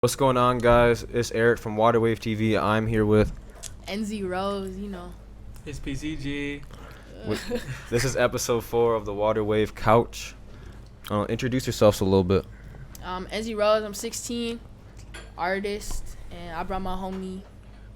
What's going on, guys? It's Eric from Waterwave TV. I'm here with Enzyrose. It's PCG. This is episode 4 of the Waterwave Couch. Introduce yourselves a little bit. Enzyrose, I'm 16, artist, and I brought my homie.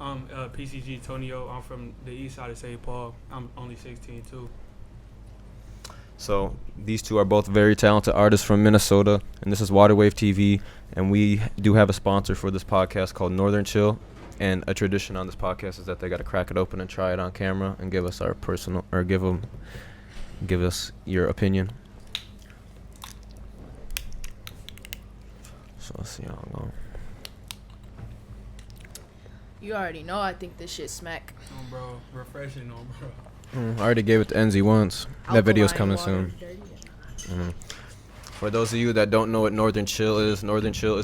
I'm PCG Tonio. I'm from the east side of St. Paul. I'm only 16 too. So these two are both very talented artists from Minnesota, and this is Waterwave TV, and we do have a sponsor for this podcast called Northern Chill. And a tradition on this podcast is that they got to crack it open and try it on camera and give us our personal, or give us your opinion. So let's see how it goes. You already know I think this shit smack. Oh, bro. Refreshing, bro. I already gave it to Enzy once. That video's coming soon. For those of you that don't know what Northern Chill is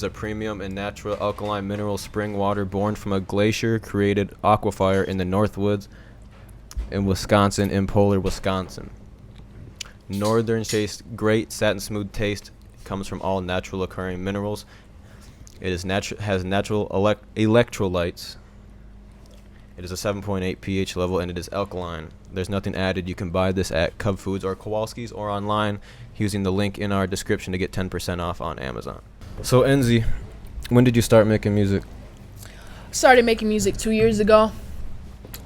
a premium and natural alkaline mineral spring water born from a glacier-created aquifer in the Northwoods in Wisconsin, in Polar, Wisconsin. Northern tastes great, satin smooth taste, comes from all natural occurring minerals. It is has natural electrolytes. It is a 7.8 pH level, and it is alkaline. There's nothing added. You can buy this at Cub Foods or Kowalski's or online using the link in our description to get 10% off on Amazon. So, Enzy, when did you start making music? Started making music 2 years ago.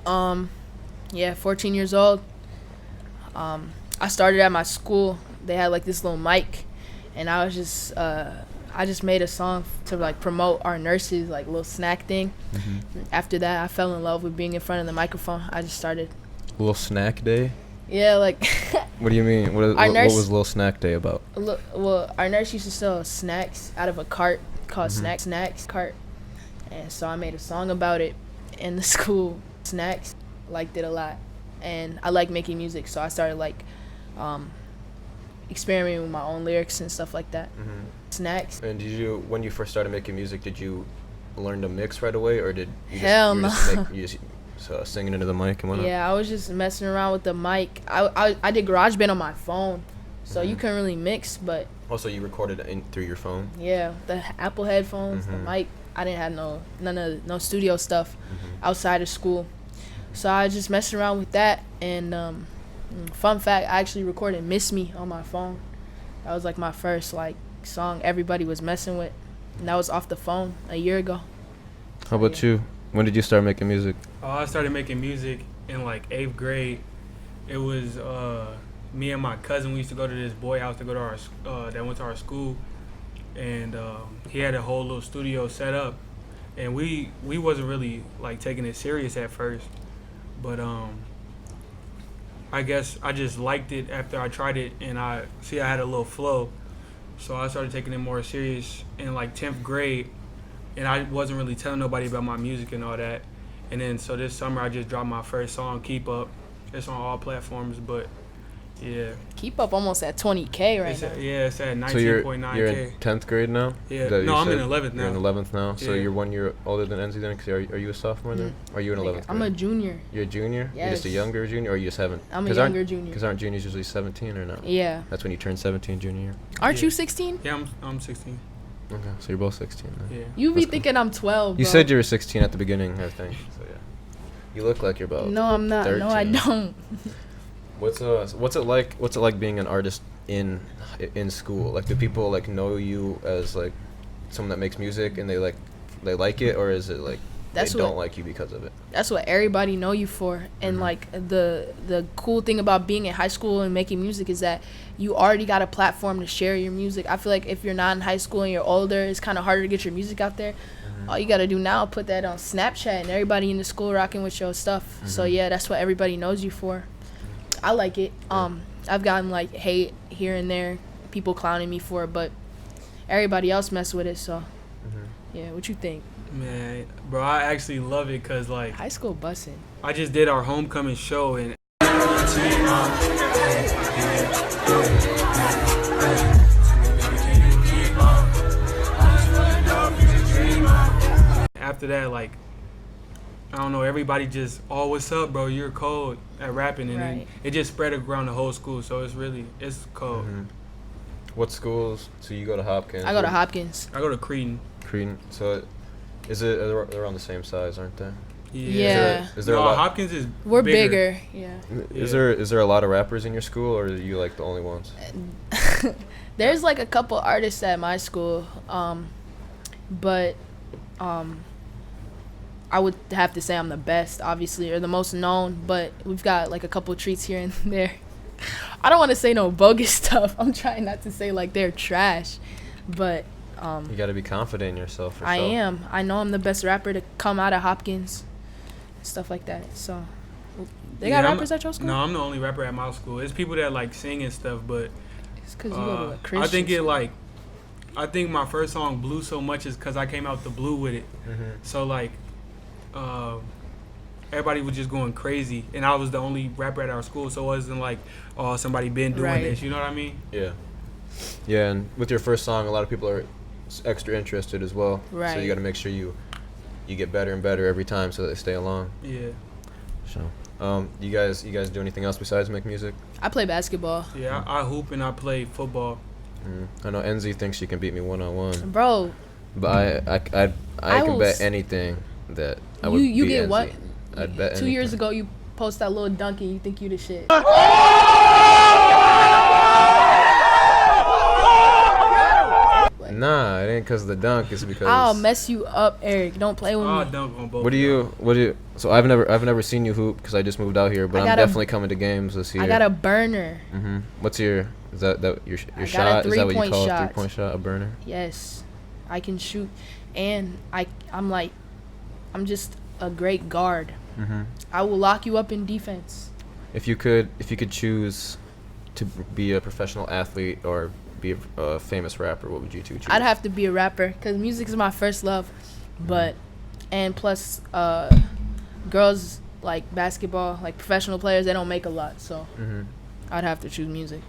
14 years old. I started at my school. They had like this little mic, and I just made a song to like promote our nurses, like little snack thing. Mm-hmm. After that, I fell in love with being in front of the microphone. I just started. Little snack day? Yeah, like. What do you mean? What was Little Snack Day about? Well, our nurse used to sell snacks out of a cart called Snacks Cart, and so I made a song about it. In the school, snacks liked it a lot, and I like making music, so I started like experimenting with my own lyrics and stuff like that. Mm-hmm. Snacks. And when you first started making music, did you learn to mix right away, or did you Hell just singing into the mic and whatnot? Yeah, I was just messing around with the mic. I did GarageBand on my phone, so you couldn't really mix, but. Also, you recorded it through your phone? Yeah, the Apple headphones, the mic. I didn't have no studio stuff outside of school, so I was just messing around with that. And fun fact, I actually recorded "Miss Me" on my phone. That was like my first like song everybody was messing with, and that was off the phone a year ago. How about you? When did you start making music? I started making music in like 8th grade. It was me and my cousin. We used to go to this boy house to go to our that went to our school, and he had a whole little studio set up, and we wasn't really like taking it serious at first, but I guess I just liked it after I tried it, and I had a little flow, so I started taking it more serious in like 10th grade. And I wasn't really telling nobody about my music and all that. And then, so this summer, I just dropped my first song, Keep Up. It's on all platforms, but yeah. Keep Up almost at 20K right now. It's at 19.9K. So you're in 10th grade now? Yeah. No, I'm in 11th now. You're in 11th now? So yeah. You're 1 year older than Enzy then? Cause are you a sophomore then? Or are you in 11th grade? I'm a junior. You're a junior? Yes. You're just a younger junior, or are you 7? I'm a younger junior. Because aren't juniors usually 17 or no? Yeah. That's when you turn 17 junior year. Aren't you 16? Yeah, I'm 16. Okay, so you're both 16 then. Yeah. You be thinking I'm 12, bro. You said you were 16 at the beginning, I think. So yeah. You look like you're about No, I'm not. 13. No, I don't. What's it like being an artist in school? Like, do people like know you as like someone that makes music and they like it, or is it like they don't like you because of it? That's what everybody know you for. And like the cool thing about being in high school and making music is that you already got a platform to share your music. I feel like if you're not in high school and you're older, it's kind of harder to get your music out there. All you gotta do now, put that on Snapchat, and everybody in the school rocking with your stuff. So yeah, that's what everybody knows you for. I like it. I've gotten like hate here and there, people clowning me for it, but everybody else mess with it. So yeah, what you think? Man, bro, I actually love it because like High school bussin'. I just did our homecoming show, and after that, like, I don't know, everybody just, oh, what's up, bro? You're cold at rapping, and then it just spread around the whole school, so it's cold. What schools? So you go to Hopkins? I go to Hopkins. I go to Cretin. Cretin. So, they're around the same size, aren't they? Yeah. Is there a lot? Hopkins is We're bigger. Yeah. Is there a lot of rappers in your school, or are you like the only ones? There's like a couple artists at my school, but I would have to say I'm the best, obviously, or the most known. But we've got like a couple treats here and there. I don't want to say no bogus stuff. I'm trying not to say like they're trash, but You got to be confident in yourself. For I sure. am. I know I'm the best rapper to come out of Hopkins, stuff like that. So they got rappers at your school? No, I'm the only rapper at my school. It's people that like sing and stuff, but It's because you go to a Christian I think it school. like, I think my first song blew so much is because I came out the blue with it. So like, everybody was just going crazy, and I was the only rapper at our school, so it wasn't like, oh, somebody been doing Right. this. You know what I mean? Yeah. Yeah, and with your first song, a lot of people are extra interested as well. So Right. you got to make sure you get better and better every time so that they stay along. Yeah. So, you guys do anything else besides make music? I play basketball. Yeah, I hoop and I play football. I know Enzy thinks she can beat me 1-on-1, Bro, but I I can will bet s- anything that I would you beat get Enzy. what? I'd bet 2 years anything. ago, you post that little dunk and you think you the shit. Nah, it ain't because of the dunk. It's because I'll mess you up, Eric. Don't play with I me. dunk on both. What do you? So I've never seen you hoop because I just moved out here, but I I'm got a- definitely coming to games this year. I got a burner. What's your is that your I got a shot? Is that what you 3-point call shot. a 3-point shot? A burner? Yes, I can shoot, and I'm just a great guard. I will lock you up in defense. If you could choose to be a professional athlete or be a famous rapper, what would you two choose? I'd have to be a rapper because music is my first love, but and plus girls like basketball, like professional players, they don't make a lot, so I'd have to choose music.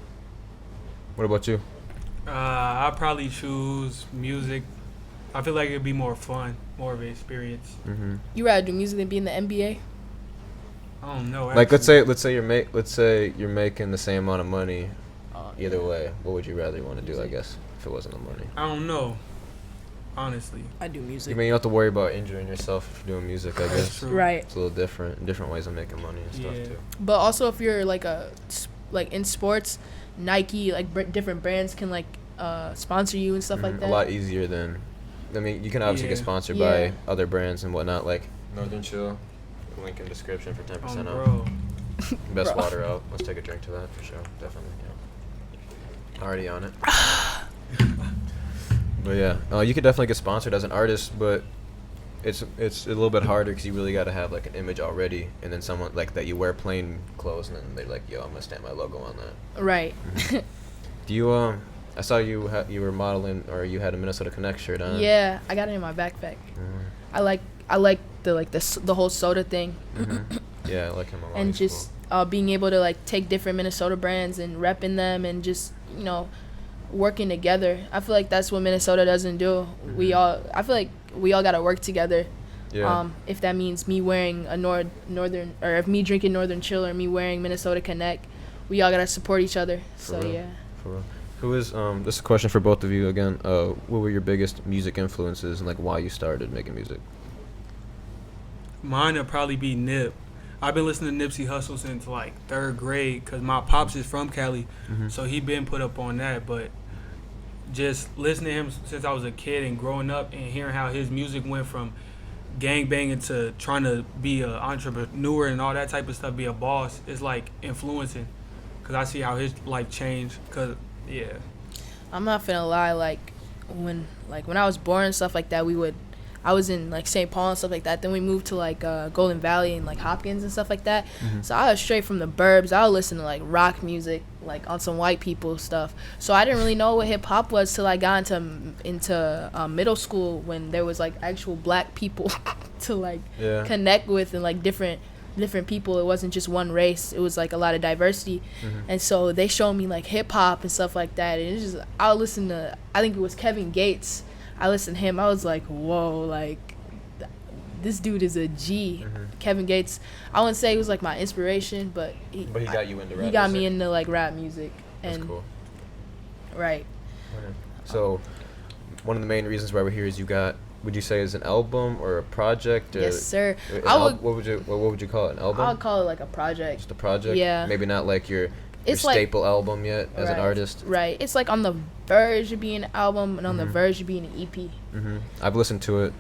What about you? I'd probably choose music. I feel like it'd be more fun, more of an experience. You rather do music than be in the NBA? I don't know. Like actually. let's say you're making the same amount of money. Either way, what would you rather want to do? I guess if it wasn't the money. I don't know. Honestly. I do I music. mean, you don't have to worry about injuring yourself if you're doing music. I That's guess true. Right. it's a little different ways of making money and stuff Yeah. too. But also, if you're like in sports, Nike, like different brands can like sponsor you and stuff like that. A lot easier than, I mean, you can obviously get Yeah. sponsored Yeah. by other brands and whatnot, like Northern Chill. Link in description for 10% off. Bro. Best Bro. water out. Let's take a drink to that for sure. Definitely. Yeah. Already on it. But yeah, you could definitely get sponsored as an artist, but it's a little bit harder because you really got to have like an image already, and then someone like that you wear plain clothes, and then they're like, "Yo, I'm gonna stamp my logo on that." Right. Do you I saw you were modeling, or you had a Minnesota Connect shirt on. Yeah, I got it in my backpack. I like the whole soda thing, Yeah, I like him a lot. and He's just being able to like take different Minnesota brands and repping them, and just working together. I feel like that's what Minnesota doesn't do. I feel like we all gotta work together. cool. Yeah. If that means me wearing a northern, or if me drinking Northern Chill, or me wearing Minnesota Connect, we all gotta support each other. So real. yeah. For real. Who is this is a question for both of you again? What were your biggest music influences and like why you started making music? Mine would probably be Nip. I've been listening to Nipsey Hussle since like 3rd grade because my pops is from Cali, so he been put up on that. But just listening to him since I was a kid and growing up and hearing how his music went from gang banging to trying to be an entrepreneur and all that type of stuff, be a boss, is like influencing because I see how his life changed. Cause yeah, I'm not finna lie, like when I was born and stuff like that, I was in like St. Paul and stuff like that. Then we moved to like Golden Valley and like Hopkins and stuff like that. So I was straight from the burbs. I would listen to like rock music, like on some white people stuff. So I didn't really know what hip hop was till I got into middle school, when there was like actual black people to like Yeah. connect with, and like different people. It wasn't just one race. It was like a lot of diversity. And so they showed me like hip hop and stuff like that. And it's just, I would listen to, I think it was Kevin Gates. I listened to him. I was like, whoa, like this dude is a G. Kevin Gates, I wouldn't say he was like my inspiration, but But he got you into rap he got me music. into like rap music. That's And cool. right. So, one of the main reasons why we're here is you got. Would you say is an album or a project? Yes, sir. What would you call it? An album? I would call it like a project. Just a project. Yeah. Maybe not like your It's like, staple album yet as an right, artist. Right. It's like on the verge of being an album and on the verge of being an EP. I've listened to it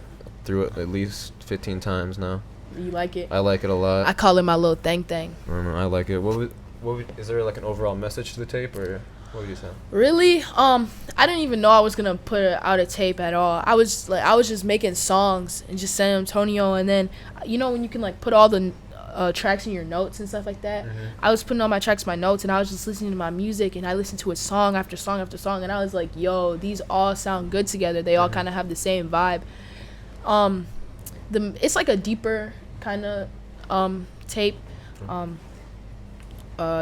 through it at least 15 times now. You like it? I like it a lot. I call it my little thing. I don't know. I like it. Is there like an overall message to the tape, or what would you say? Really? I didn't even know I was gonna put out a tape at all. I was just making songs and just sending them to Tonio, and then when you can like put all the tracks in your notes and stuff like that. I was putting all my tracks in my notes, and I was just listening to my music, and I listened to it song after song after song, and I was like, yo, these all sound good together. They all kind of have the same vibe. It's like a deeper kind of tape.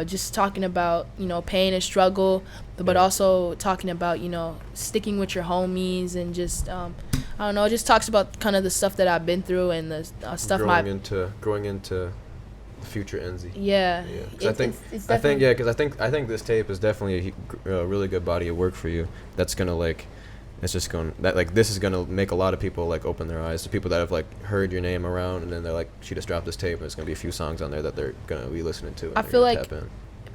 Just talking about pain and struggle, but also talking about sticking with your homies, and just I don't know, it just talks about kind of the stuff that I've been through and the stuff growing into the future Enzy. Yeah. I think this tape is definitely a really good body of work for you. That's gonna this is gonna make a lot of people like open their eyes to people that have like heard your name around, and then they're like, she just dropped this tape, and there's gonna be a few songs on there that they're gonna be listening to. I feel like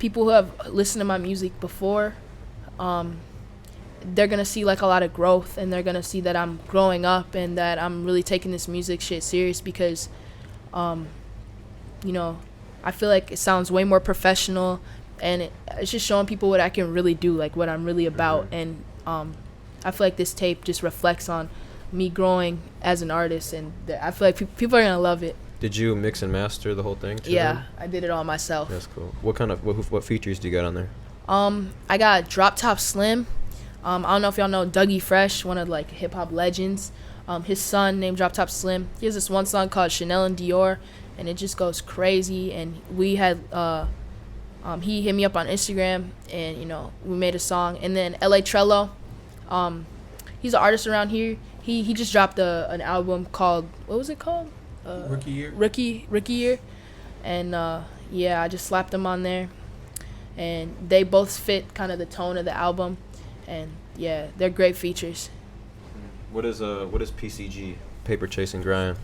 people who have listened to my music before, they're gonna see like a lot of growth, and they're gonna see that I'm growing up and that I'm really taking this music shit serious, because I feel like it sounds way more professional, and it's just showing people what I can really do, like what I'm really about. And I feel like this tape just reflects on me growing as an artist, and I feel like people are gonna love it. Did you mix and master the whole thing too? Yeah, I did it all myself. That's cool. What features do you got on there? I got Drop Top Slim. I don't know if y'all know Dougie Fresh, one of like hip hop legends. His son named Drop Top Slim. He has this one song called Chanel and Dior, and it just goes crazy. And we had he hit me up on Instagram, and we made a song. And then LA Trello, he's an artist around here. He just dropped an album called, what was it called? Rookie Year. Rookie Year. And I just slapped them on there, and they both fit kind of the tone of the album, and yeah, they're great features. What is PCG? Paper Chase and Grind.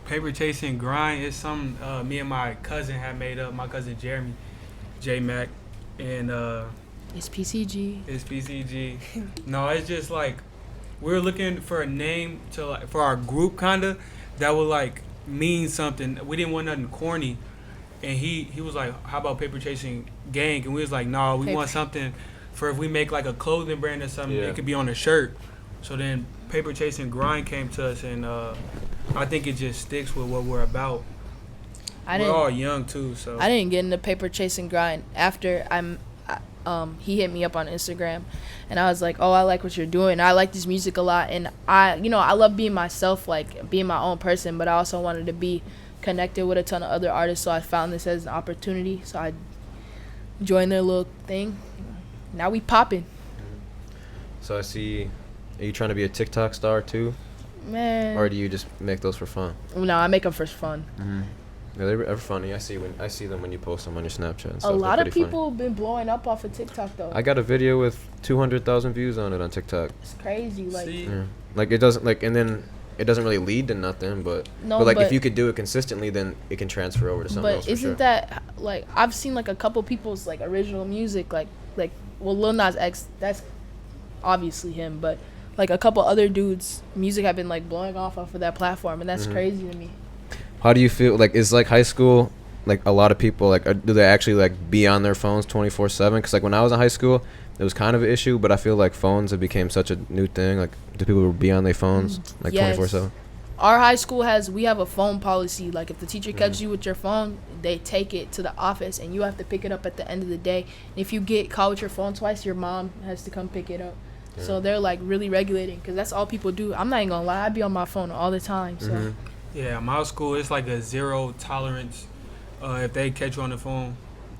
Paper Chase and Grind is something me and my cousin had made up. My cousin Jeremy, J Mac, and it's PCG. It's PCG. No, it's just like we were looking for a name to like for our group, kinda that would like mean something. We didn't want nothing corny, and he was like, "How about Paper Chasing Gang?" And we was like, "No, we want something for if we make like a clothing brand or something. It could be on a shirt." So then Paper Chasing Grind came to us, and I think it just sticks with what we're about. We're all young too, so I didn't get into Paper Chasing Grind after he hit me up on Instagram, and I was like, oh, I like what you're doing. I like this music a lot, and I love being myself, like being my own person, but I also wanted to be connected with a ton of other artists, so I found this as an opportunity. So I joined their little thing. Now we popping. So I see, are you trying to be a TikTok star too? Man. Or do you just make those for fun? No, I make them for fun. Yeah, they're funny. I see them when you post them on your Snapchat and stuff. A lot of people have been blowing up off of TikTok though. I got a video with 200,000 views on it on TikTok. It's crazy, like. Yeah. Like it doesn't and then it doesn't really lead to nothing, but if you could do it consistently, then it can transfer over to something else. But isn't that like, I've seen like a couple people's like original music, like Lil Nas X, that's obviously him, but like a couple other dudes' music have been like blowing off of that platform, and that's crazy to me. How do you feel? Like, is like high school, like a lot of people, like, do they actually like be on their phones 24/7? Because like when I was in high school, it was kind of an issue, but I feel like phones have become such a new thing. Like, do people be on their phones like 24/7? Our high school we have a phone policy. Like, if the teacher catches you with your phone, they take it to the office, and you have to pick it up at the end of the day. And if you get caught with your phone twice, your mom has to come pick it up. Yeah. So they're like really regulating, because that's all people do. I'm not even gonna lie, I be on my phone all the time. So. Yeah, my school, it's like a zero tolerance. If they catch you on the phone,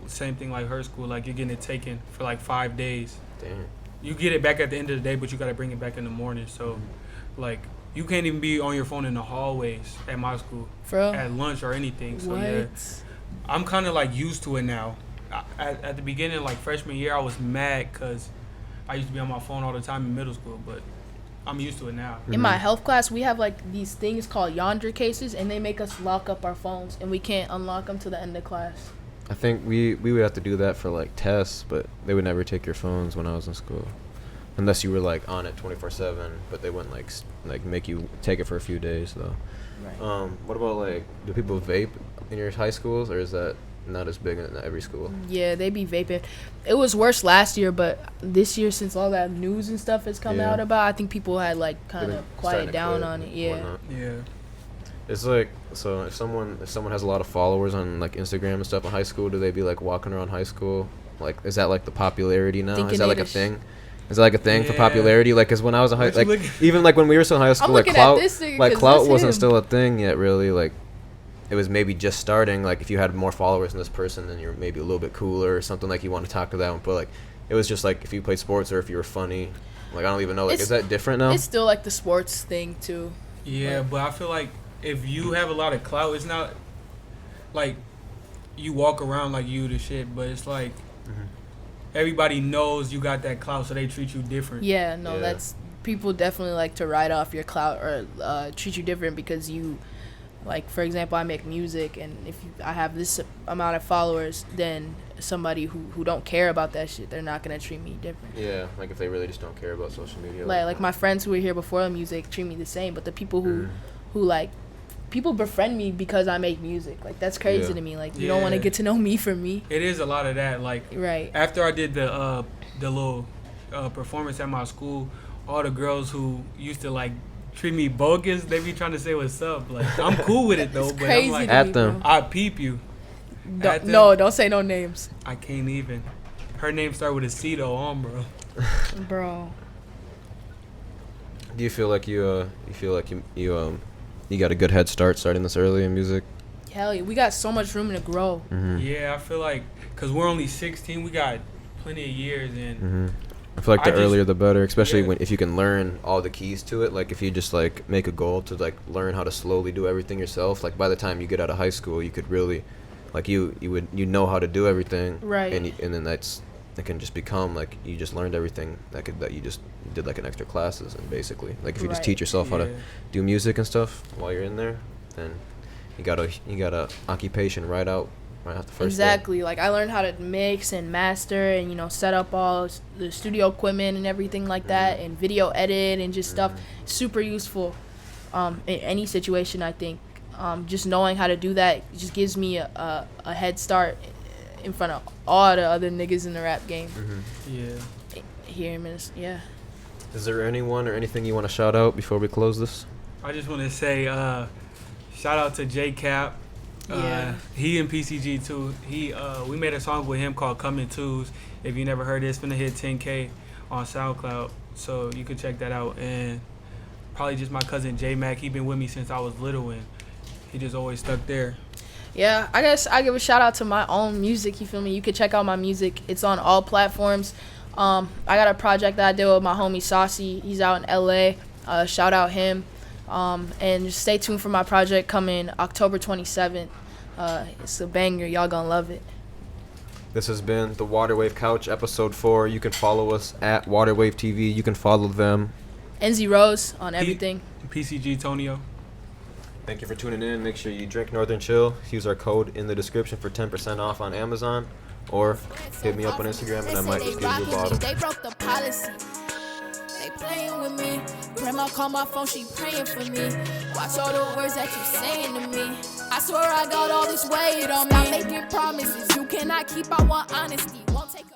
same thing like her school, like you're getting it taken for like 5 days. Damn. You get it back at the end of the day, but you got to bring it back in the morning. So, like, you can't even be on your phone in the hallways at my school. For real? At lunch or anything. So, what? yeah, I'm kind of like used to it now. At the beginning, like freshman year, I was mad because I used to be on my phone all the time in middle school, but I'm used to it now. In my health class, we have like these things called yonder cases, and they make us lock up our phones, and we can't unlock them to the end of class. I think we would have to do that for like tests, but they would never take your phones when I was in school, unless you were like on it 24/7. But they wouldn't like make you take it for a few days though. Right. What about like, do people vape in your high schools, or is that not as big in every school? Yeah, they be vaping. It was worse last year, but this year, since all that news and stuff has come out about, I think people had like kind of quiet down on it. Yeah. Whatnot. Yeah. It's like, so if someone has a lot of followers on like Instagram and stuff in high school, do they be like walking around high school? Like, is that like the popularity now? Thinking Is that like a it is. thing? Is that like a thing for Yeah. popularity? Like, cause when I was in high, What you like looking- even like when we were still in high school, like looking at clout, this nigga like 'cause clout that's wasn't him. still a thing yet, really. Like, it was maybe just starting. Like, if you had more followers than this person, then you're maybe a little bit cooler or something. Like, you want to talk to them, but like, it was just like if you played sports or if you were funny. Like, I don't even know. Like, It's- is that different now? It's still like the sports thing too. Yeah, but I feel like if you have a lot of clout, it's not like you walk around like you the shit, but it's like everybody knows you got that clout, so they treat you different. Yeah, no, Yeah. that's people definitely like to write off your clout or treat you different because you, like for example, I make music, and if I have this amount of followers, then somebody who don't care about that shit, they're not gonna treat me different. Yeah, like if they really just don't care about social media. Like my friends who were here before music treat me the same, but the people who like people befriend me because I make music, like that's crazy Yeah. to me. Like you don't want to Yeah. get to know me for me, It is a lot of that. Like right? after I did the little performance at my school, all the girls who used to like treat me bogus, they be trying to say what's up. Like I'm cool with it though, It's but crazy I'm like, to At me, them. I peep you. At them. Don't say no names, I can't even. Her name start with a C though, bro. bro. Do you feel like you got a good head start starting this early in music? Hell yeah, we got so much room to grow. Yeah, I feel like because we're only 16, we got plenty of years and. I feel like the I just- earlier the better, especially Yeah. if you can learn all the keys to it. Like if you just like make a goal to like learn how to slowly do everything yourself. Like by the time you get out of high school, you could really, like you know how to do everything. Right. And then it can just become like you just learned everything that you just did like an extra classes, and basically like if you just Right. teach yourself how to Yeah. do music and stuff while you're in there, then you got a occupation right out the first day. Exactly. Like I learned how to mix and master and set up all the studio equipment and everything like that, and video edit and just stuff. Super useful in any situation, I think. Just knowing how to do that just gives me a head start in front of all the other niggas in the rap game Yeah. here in Minnesota. Yeah. Is there anyone or anything you want to shout out before we close this? I just want to say shout out to J Cap. Yeah. He and PCG too. We made a song with him called Coming Twos. If you never heard it, it's finna hit 10K on SoundCloud, so you can check that out. And probably just my cousin J Mac. He been with me since I was little, and he just always stuck there. Yeah, I guess I give a shout out to my own music. You feel me? You can check out my music. It's on all platforms. I got a project that I did with my homie Saucy. He's out in LA. Shout out him. And just stay tuned for my project coming October 27th. It's a banger. Y'all gonna love it. This has been the Waterwave Couch, episode 4. You can follow us at Waterwave TV. You can follow them. Enzyrose on everything. PCG Tonio. Thank you for tuning in. Make sure you drink Northern Chill. Use our code in the description for 10% off on Amazon. Or hit me up on Instagram and I might just give you a bottle. They broke the policy. They playing with me. Grandma call my phone, she praying for me. Watch all the words that you saying to me. I swear I got all this weight on me. Stop making promises you cannot keep. I want honesty.